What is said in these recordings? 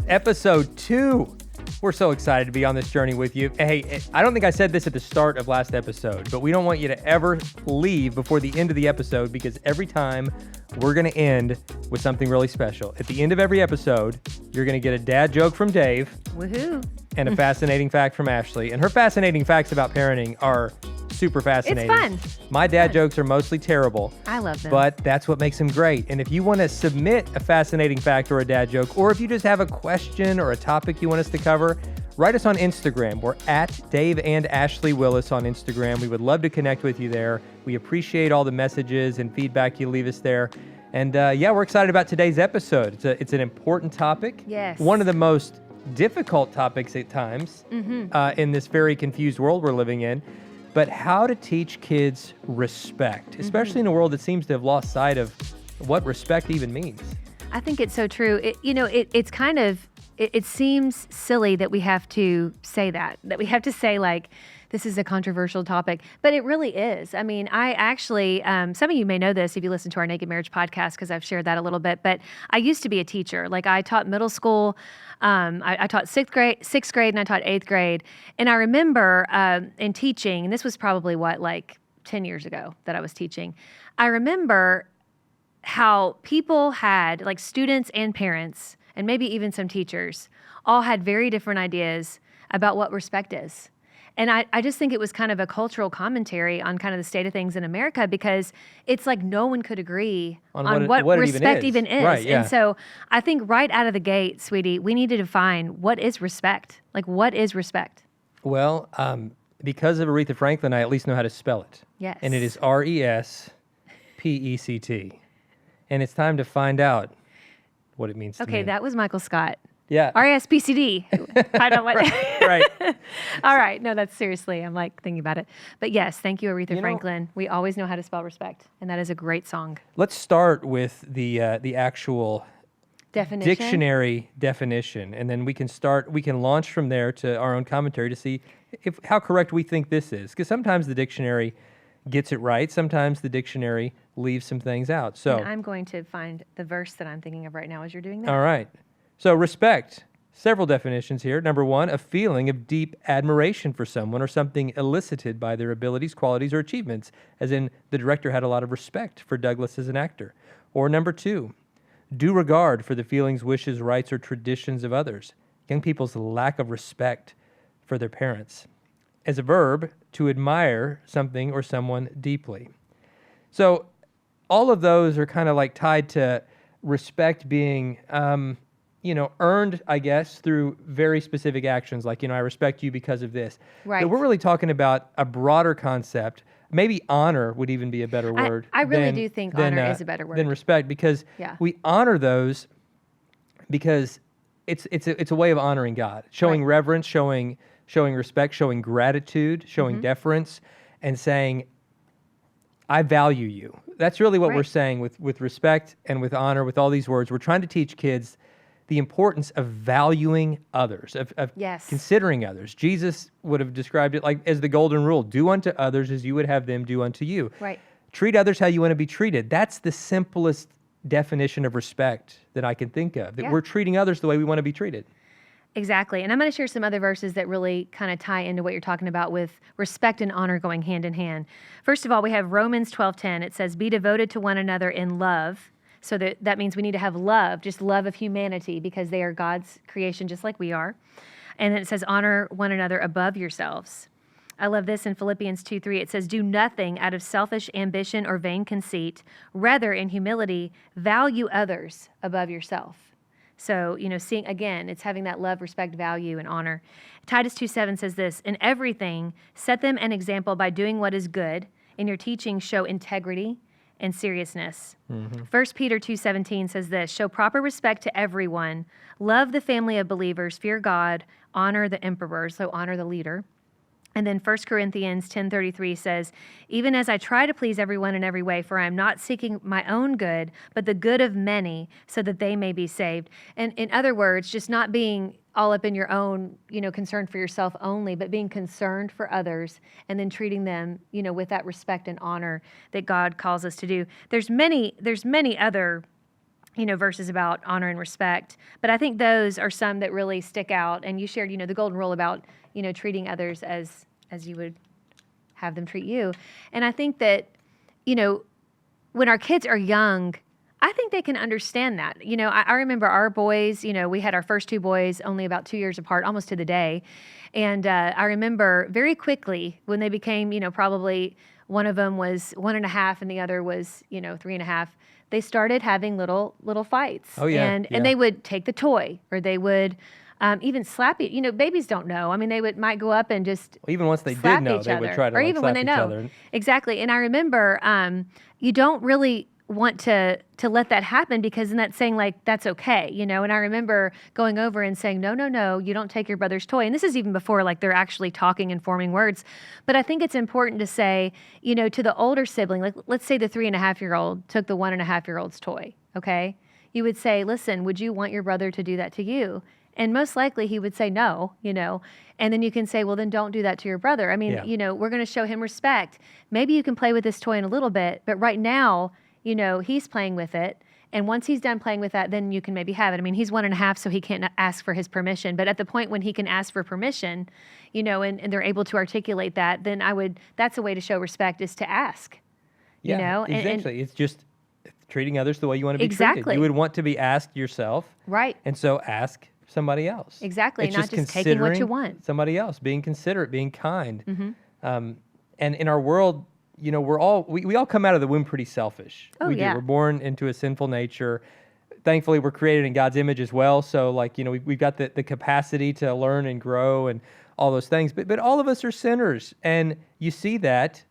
episode 2. We're so excited to be on this journey with you. Hey, I don't think I said this at the start of last episode, but we don't want you to ever leave before the end of the episode, because every time we're going to end with something really special. At the end of every episode, you're going to get a dad joke from Dave. Woohoo. And a fascinating fact from Ashley. And her fascinating facts about parenting are super fascinating. It's fun. My dad jokes are mostly terrible. I love them. But that's what makes them great. And if you want to submit a fascinating fact or a dad joke, or if you just have a question or a topic you want us to cover, write us on Instagram. We're at Dave and Ashley Willis on Instagram. We would love to connect with you there. We appreciate all the messages and feedback you leave us there. And we're excited about today's episode. It's an important topic. Yes. One of the most difficult topics at times in this very confused world we're living in. But how to teach kids respect, especially in a world that seems to have lost sight of what respect even means. I think it's so true. It seems silly that we have to say that we have to say, like, this is a controversial topic, but it really is. I mean, I actually, some of you may know this if you listen to our Naked Marriage podcast, because I've shared that a little bit, but I used to be a teacher. Like, I taught middle school. I taught sixth grade, and I taught 8th grade. And I remember in teaching, and this was probably 10 years ago that I was teaching. I remember how people had, like, students and parents, and maybe even some teachers, all had very different ideas about what respect is. And I just think it was kind of a cultural commentary on kind of the state of things in America, because it's like no one could agree on what respect even is. Right, yeah. And so I think right out of the gate, sweetie, we need to define what is respect. Like, what is respect? Well, because of Aretha Franklin, I at least know how to spell it. Yes. And it is RESPECT. And it's time to find out what it means to me. Okay, that was Michael Scott. Yeah. RESPCD. I don't want Right. All right. No, that's seriously. I'm like thinking about it. But yes, thank you, Aretha Franklin. We always know how to spell respect. And that is a great song. Let's start with the actual Definition. dictionary definition. And then we can launch from there to our own commentary to see how correct we think this is. Because sometimes the dictionary gets it right. Sometimes the dictionary leaves some things out. So and I'm going to find the verse that I'm thinking of right now as you're doing that. All right. So respect, several definitions here. Number 1, a feeling of deep admiration for someone or something elicited by their abilities, qualities, or achievements, as in the director had a lot of respect for Douglas as an actor. Or number 2, due regard for the feelings, wishes, rights, or traditions of others. Young people's lack of respect for their parents. As a verb, to admire something or someone deeply. So all of those are kind of like tied to respect being earned, I guess, through very specific actions, like, I respect you because of this. Right. But we're really talking about a broader concept. Maybe honor would even be a better word. I really do think honor is a better word than respect, because we honor those because it's a way of honoring God, showing reverence, showing respect, showing gratitude, showing deference, and saying, I value you. That's really what we're saying with respect and with honor, with all these words. We're trying to teach kids the importance of valuing others, of considering others. Jesus would have described it like as the golden rule: do unto others as you would have them do unto you. Right. Treat others how you want to be treated. That's the simplest definition of respect that I can think of, that we're treating others the way we want to be treated. Exactly. And I'm going to share some other verses that really kind of tie into what you're talking about with respect and honor going hand in hand. First of all, we have Romans 12:10. It says, be devoted to one another in love. So that means we need to have love, just love of humanity, because they are God's creation just like we are. And then it says, honor one another above yourselves. I love this in Philippians 2:3. It says, do nothing out of selfish ambition or vain conceit. Rather, in humility, value others above yourself. So, seeing, again, it's having that love, respect, value, and honor. Titus 2:7 says this, in everything, set them an example by doing what is good. In your teaching, show integrity and seriousness. 1 Peter 2:17 says this, show proper respect to everyone, love the family of believers, fear God, honor the emperor, so honor the leader. And then 1 Corinthians 10:33 says, even as I try to please everyone in every way, for I am not seeking my own good, but the good of many, so that they may be saved. And in other words, just not being all up in your own, concern for yourself only, but being concerned for others and then treating them, with that respect and honor that God calls us to do. There's many other verses about honor and respect. But I think those are some that really stick out. And you shared, the golden rule about, treating others as you would have them treat you. And I think that, when our kids are young, I think they can understand that. I remember our boys, we had our first two boys only about 2 years apart, almost to the day. And I remember very quickly when they became, probably one of them was 1.5 and the other was, 3.5. They started having little fights. Oh, yeah. And they would take the toy, or they would even slap you. Babies don't know. I mean, they might go up and just Even once they slap did know, each they other, would try to or like, even slap when they each know. other. Exactly. And I remember you don't really want to let that happen, because then that's saying like that's okay, And I remember going over and saying, no, you don't take your brother's toy. And this is even before like they're actually talking and forming words. But I think it's important to say, to the older sibling, like let's say the 3.5-year-old took the 1.5-year-old's toy. Okay, you would say, listen, would you want your brother to do that to you? And most likely he would say no, and then you can say, well, then don't do that to your brother. I mean, Yeah. we're going to show him respect. Maybe you can play with this toy in a little bit, but right now, he's playing with it. And once he's done playing with that, then you can maybe have it. I mean, he's 1.5, so he can't ask for his permission. But at the point when he can ask for permission, and they're able to articulate that, then that's a way to show respect, is to ask. Yeah, exactly. It's just treating others the way you want to be treated. Exactly. You would want to be asked yourself. Right. And so ask somebody else. Exactly. It's Not just taking what you want. Somebody else, being considerate, being kind. Mm-hmm. And in our world, we all come out of the womb pretty selfish. Oh, we yeah. do. We're born into a sinful nature. Thankfully, we're created in God's image as well. So, we've got the capacity to learn and grow and all those things. But all of us are sinners, and you see that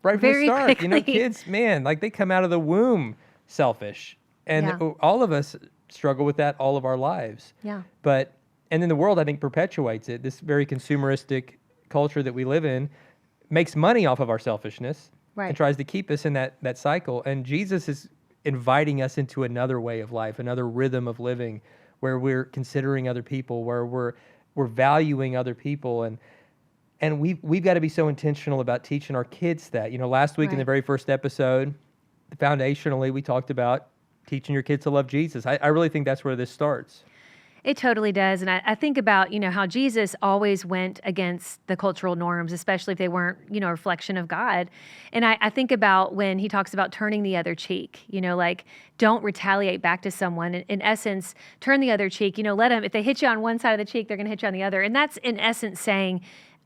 right from Very the start. quickly. Kids, man, like they come out of the womb selfish, and Yeah. all of us struggle with that all of our lives. Yeah. And then the world, I think, perpetuates it. This very consumeristic culture that we live in makes money off of our selfishness. Right. And tries to keep us in that cycle. And Jesus is inviting us into another way of life, another rhythm of living, where we're considering other people, where we're valuing other people, and we've got to be so intentional about teaching our kids that. Last week in the Right. very first episode, foundationally, we talked about teaching your kids to love Jesus. I really think that's where this starts. It totally does. And I think about, how Jesus always went against the cultural norms, especially if they weren't, a reflection of God. And I think about when he talks about turning the other cheek, like don't retaliate back to someone. In essence, turn the other cheek, let them, if they hit you on one side of the cheek, they're going to hit you on the other. And that's in essence saying,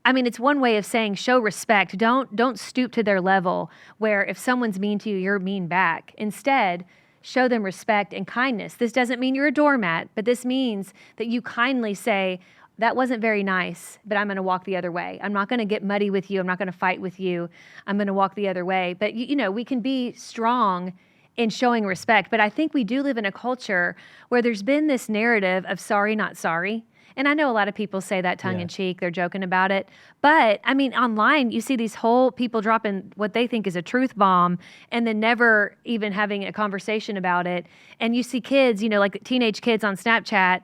it's one way of saying show respect. Don't stoop to their level where if someone's mean to you, you're mean back. Instead, show them respect and kindness. This doesn't mean you're a doormat, but this means that you kindly say, that wasn't very nice, but I'm going to walk the other way. I'm not going to get muddy with you. I'm not going to fight with you. I'm going to walk the other way. But, we can be strong in showing respect. But I think we do live in a culture where there's been this narrative of sorry, not sorry. And I know a lot of people say that tongue in cheek. They're joking about it. But online, you see these whole people dropping what they think is a truth bomb and then never even having a conversation about it. And you see kids, like teenage kids on Snapchat,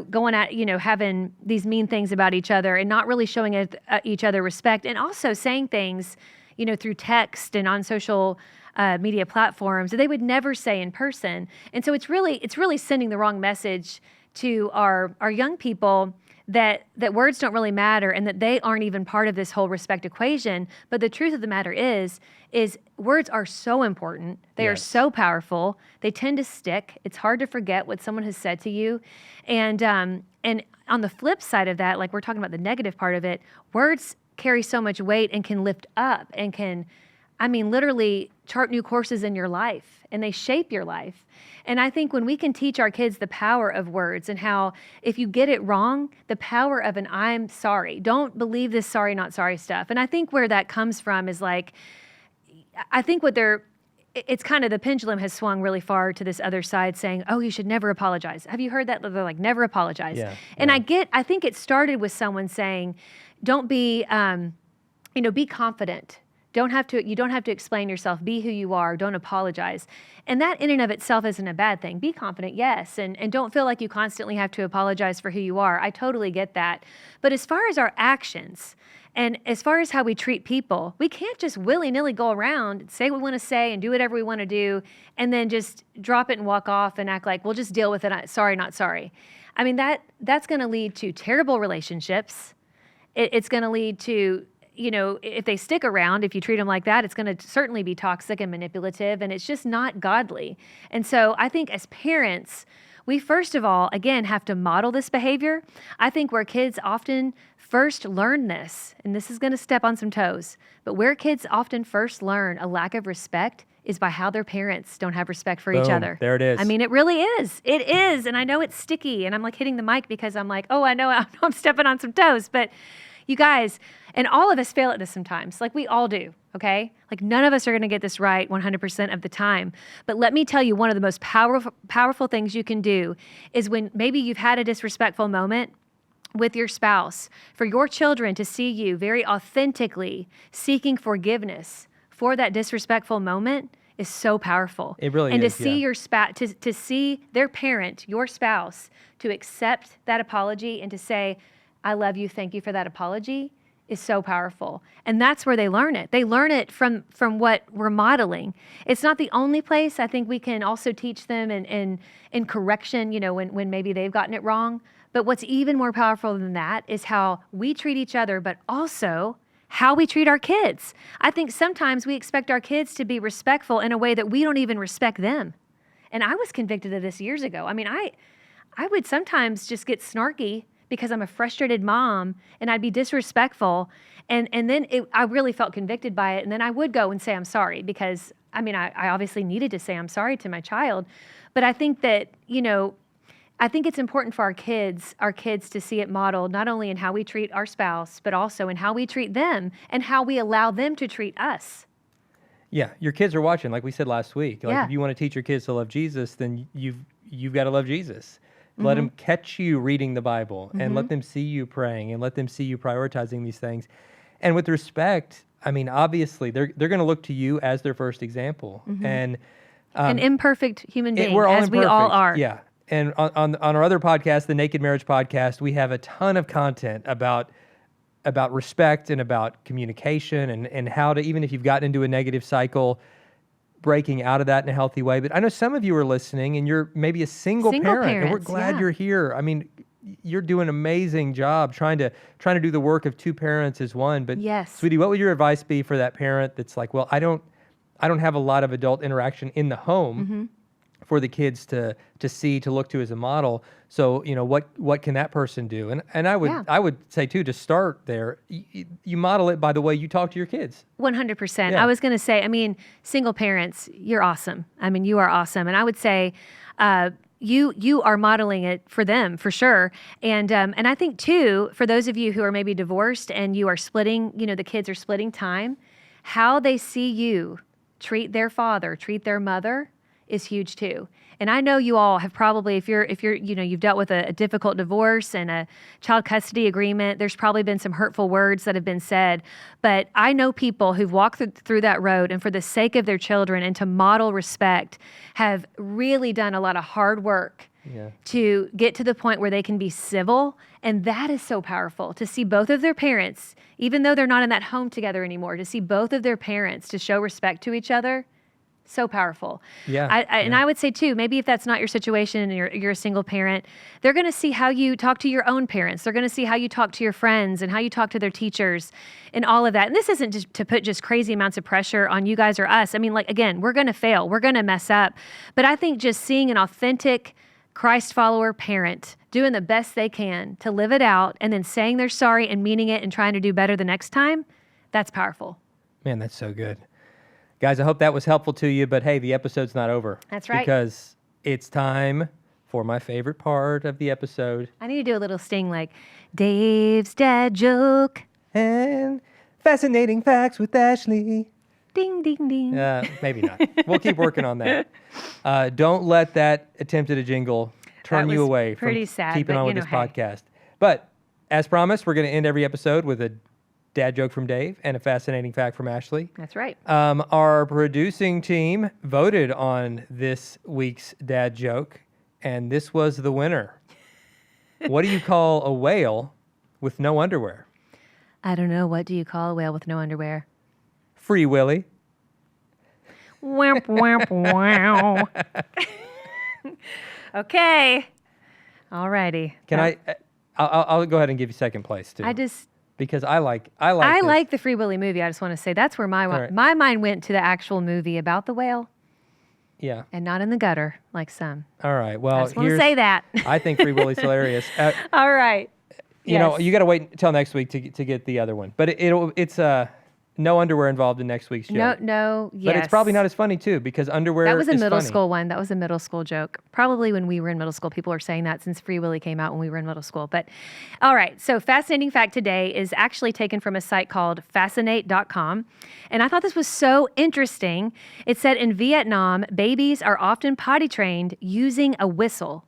going at, having these mean things about each other and not really showing each other respect, and also saying things, through text and on social media platforms that they would never say in person. And so it's really sending the wrong message to our young people that words don't really matter and that they aren't even part of this whole respect equation. But the truth of the matter is words are so important. They are so powerful. They tend to stick. It's hard to forget what someone has said to you. And on the flip side of that, like we're talking about the negative part of it, words carry so much weight and can lift up and can, literally chart new courses in your life, and they shape your life. And I think when we can teach our kids the power of words and how if you get it wrong, the power of an I'm sorry. Don't believe this sorry, not sorry stuff. And I think where that comes from is like, I think it's kind of the pendulum has swung really far to this other side saying, oh, you should never apologize. Have you heard that? They're like, never apologize. Yeah, and yeah. I think it started with someone saying, don't be, be confident. You don't have to explain yourself. Be who you are. Don't apologize. And that in and of itself isn't a bad thing. Be confident, yes. And don't feel like you constantly have to apologize for who you are. I totally get that. But as far as our actions, And as far as how we treat people, we can't just willy-nilly go around and say what we want to say and do whatever we want to do and then just drop it and walk off and act like we'll just deal with it. Sorry, not sorry. I mean, that's going to lead to terrible relationships. It's going to lead to, if they stick around, if you treat them like that, it's going to certainly be toxic and manipulative, and it's just not godly. And so I think as parents, we first of all, again, have to model this behavior. I think where kids often first learn this, and this is going to step on some toes, but where kids often first learn a lack of respect is by how their parents don't have respect for each Boom. other. There it is. I mean, it really is. It is. And I know it's sticky, and I'm like hitting the mic because I'm like, oh, I know I'm stepping on some toes. But you guys, and all of us fail at this sometimes, like we all do, okay? Like none of us are going to get this right 100% of the time. But let me tell you, one of the most powerful things you can do is when maybe you've had a disrespectful moment with your spouse, for your children to see you very authentically seeking forgiveness for that disrespectful moment is so powerful. It really and is, to see yeah. your spouse, to see their parent, your spouse, to accept that apology and to say, I love you, thank you for that apology, is so powerful. And that's where they learn it. They learn it from what we're modeling. It's not the only place. I think we can also teach them in correction, when maybe they've gotten it wrong. But what's even more powerful than that is how we treat each other, but also how we treat our kids. I think sometimes we expect our kids to be respectful in a way that we don't even respect them. And I was convicted of this years ago. I mean, I would sometimes just get snarky because I'm a frustrated mom and I'd be disrespectful. And then I really felt convicted by it. And then I would go and say, I'm sorry, because I obviously needed to say I'm sorry to my child. But I think that, I think it's important for our kids to see it modeled not only in how we treat our spouse, but also in how we treat them and how we allow them to treat us. Yeah, your kids are watching, like we said last week. Like Yeah. if you want to teach your kids to love Jesus, then you've got to love Jesus. Mm-hmm. Let them catch you reading the Bible and let them see you praying and let them see you prioritizing these things. And with respect, I mean, obviously they're going to look to you as their first example. And An imperfect human being, we're all as we all imperfect. are. Yeah. And on our other podcast, the Naked Marriage Podcast, we have a ton of content about respect and about communication and how to, even if you've gotten into a negative cycle, breaking out of that in a healthy way. But I know some of you are listening and you're maybe a single parent, and we're parents, glad yeah. you're here. I mean, you're doing an amazing job trying to do the work of two parents as one. But Yes. sweetie, what would your advice be for that parent that's like, well, I don't have a lot of adult interaction in the home for the kids to see, to look to as a model. So, what can that person do? And I would say too, to start there, you model it by the way you talk to your kids. 100%. Yeah. I was going to say, single parents, you're awesome. You are awesome. And I would say, you are modeling it for them for sure. And I think too, for those of you who are maybe divorced and you are splitting, the kids are splitting time, how they see you treat their father, treat their mother is huge too. And I know you all have probably, if you're, you've dealt with a difficult divorce and a child custody agreement, there's probably been some hurtful words that have been said. But I know people who've walked through that road and for the sake of their children and to model respect have really done a lot of hard work to get to the point where they can be civil. And that is so powerful to see both of their parents, even though they're not in that home together anymore, to see both of their parents to show respect to each other. So powerful. Yeah. And I would say too, maybe if that's not your situation and you're a single parent, they're going to see how you talk to your own parents. They're going to see how you talk to your friends and how you talk to their teachers and all of that. And this isn't just to put just crazy amounts of pressure on you guys or us. Again, we're going to fail. We're going to mess up. But I think just seeing an authentic Christ follower parent doing the best they can to live it out and then saying they're sorry and meaning it and trying to do better the next time, that's powerful. Man, that's so good. Guys, I hope that was helpful to you, but hey, the episode's not over. That's right. Because it's time for my favorite part of the episode. I need to do a little sting like, Dave's dad joke. And fascinating facts with Ashley. Ding, ding, ding. Maybe not. We'll keep working on that. Don't let that attempt at a jingle turn That you was away from pretty sad, keeping but on with you this know, hey. podcast. But as promised, we're going to end every episode with a dad joke from Dave and a fascinating fact from Ashley. That's right. Our producing team voted on this week's dad joke, and this was the winner. What do you call a whale with no underwear? I don't know. What do you call a whale with no underwear? Free Willy. Wamp, wamp, wow. Okay. All righty. I'll go ahead and give you second place too. Because I like like the Free Willy movie. I just want to say that's where right. my mind went to the actual movie about the whale Yeah. and not in the gutter like some. All right. Well, I just want to say that. I think Free Willy's hilarious. All right. You know, you got to wait until next week to get the other one. But it's no underwear involved in next week's joke. No, yes. But it's probably not as funny too because underwear is That was a middle funny. school one. That was a middle school joke. Probably when we were in middle school. People are saying that since Free Willy came out when we were in middle school. But all right. So fascinating fact today is actually taken from a site called fascinate.com. And I thought this was so interesting. It said in Vietnam, babies are often potty trained using a whistle.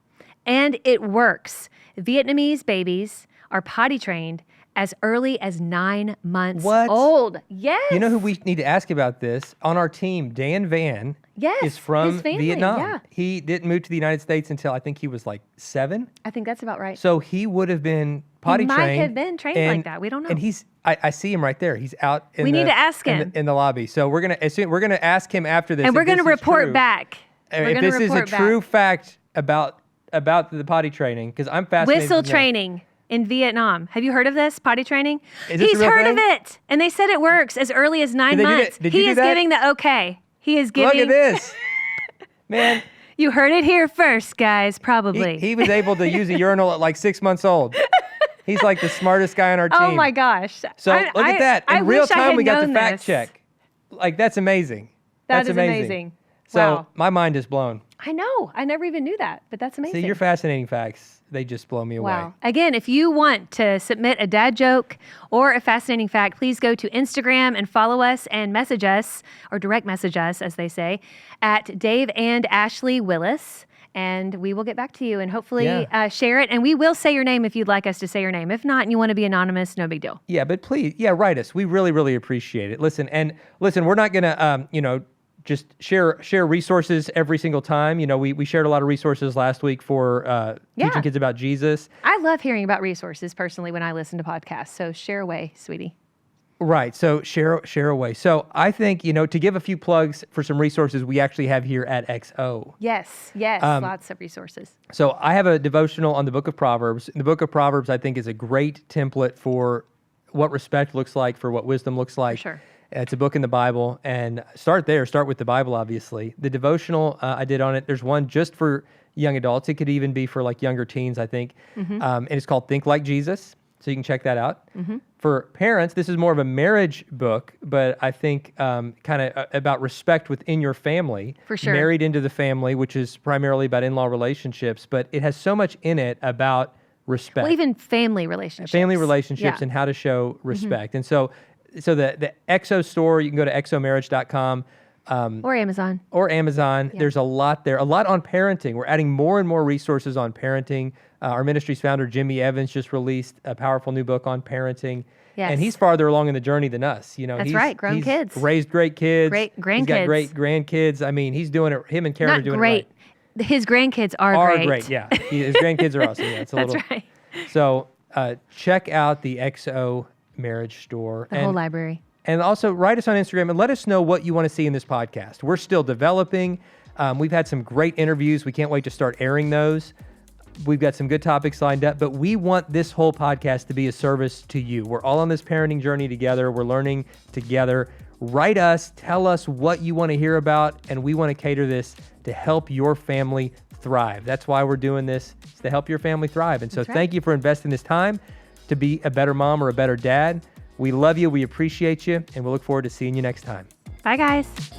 And it works. Vietnamese babies are potty trained as early as 9 months old. Yes. You know who we need to ask about this? On our team, Dan Van is from his family, Vietnam. yeah. He didn't move to the United States until I think he was like 7. I think that's about right. So he would have been potty trained. He might have been trained like that. We don't know. And I see him right there. He's out in We need to ask him. in the lobby. So we're going to ask him after this. And we're going to report true. back. If this is a true fact about the potty training, because I'm fascinated. Whistle training in Vietnam. Have you heard of this potty training? Is this a He's real heard thing? of it. And they said it works as early as 9 Did they do months. that? Did you He do is that? giving the okay. He is giving. Look at this. Man, You heard it here first, guys, probably. he was able to use a urinal at like 6 months old. He's like the smartest guy on our team. Oh my gosh. So look at that. In real time, we got the fact check. Like, that's amazing. That's amazing. So Wow. my mind is blown. I know. I never even knew that, but that's amazing. See, your fascinating facts, they just blow me away. Wow. Again, if you want to submit a dad joke or a fascinating fact, please go to Instagram and follow us and message us, or direct message us, as they say, at Dave and Ashley Willis. And we will get back to you and hopefully share it. And we will say your name if you'd like us to say your name. If not, and you want to be anonymous, no big deal. Yeah, but please, write us. We really, really appreciate it. Listen, we're not going to, just share resources every single time. You know, we shared a lot of resources last week for teaching kids about Jesus. I love hearing about resources personally when I listen to podcasts. So share away, sweetie. Right. So share away. So I think, to give a few plugs for some resources we actually have here at XO. Yes. Lots of resources. So I have a devotional on the book of Proverbs. The book of Proverbs, I think, is a great template for what respect looks like, for what wisdom looks like. For sure. It's a book in the Bible, and start with the Bible, obviously. The devotional I did on it, there's one just for young adults. It could even be for like younger teens, I think. Mm-hmm. And it's called Think Like Jesus. So you can check that out. Mm-hmm. For parents, this is more of a marriage book, but I think kind of about respect within your family. For sure. Married into the family, which is primarily about in-law relationships, but it has so much in it about respect. Well, even family relationships. And how to show respect. Mm-hmm. And so the XO store, you can go to xomarriage.com. Or Amazon. Yeah. There's a lot there, a lot on parenting. We're adding more and more resources on parenting. Our ministry's founder, Jimmy Evans, just released a powerful new book on parenting. Yes. And he's farther along in the journey than us. That's right. Grown kids. Raised great kids. Great grandkids. He's got great grandkids. I mean, he's doing it. Him and Karen are doing great. it right. His grandkids are great. Yeah. His grandkids are awesome. Yeah, it's a That's little. right. So check out the XO Marriage Store. The whole library. And also write us on Instagram and let us know what you want to see in this podcast. We're still developing. We've had some great interviews. We can't wait to start airing those. We've got some good topics lined up, but we want this whole podcast to be a service to you. We're all on this parenting journey together. We're learning together. Write us, tell us what you want to hear about, and we want to cater this to help your family thrive. That's why we're doing this, is to help your family thrive. And so thank you for investing this time to be a better mom or a better dad. We love you, we appreciate you, and we'll look forward to seeing you next time. Bye, guys.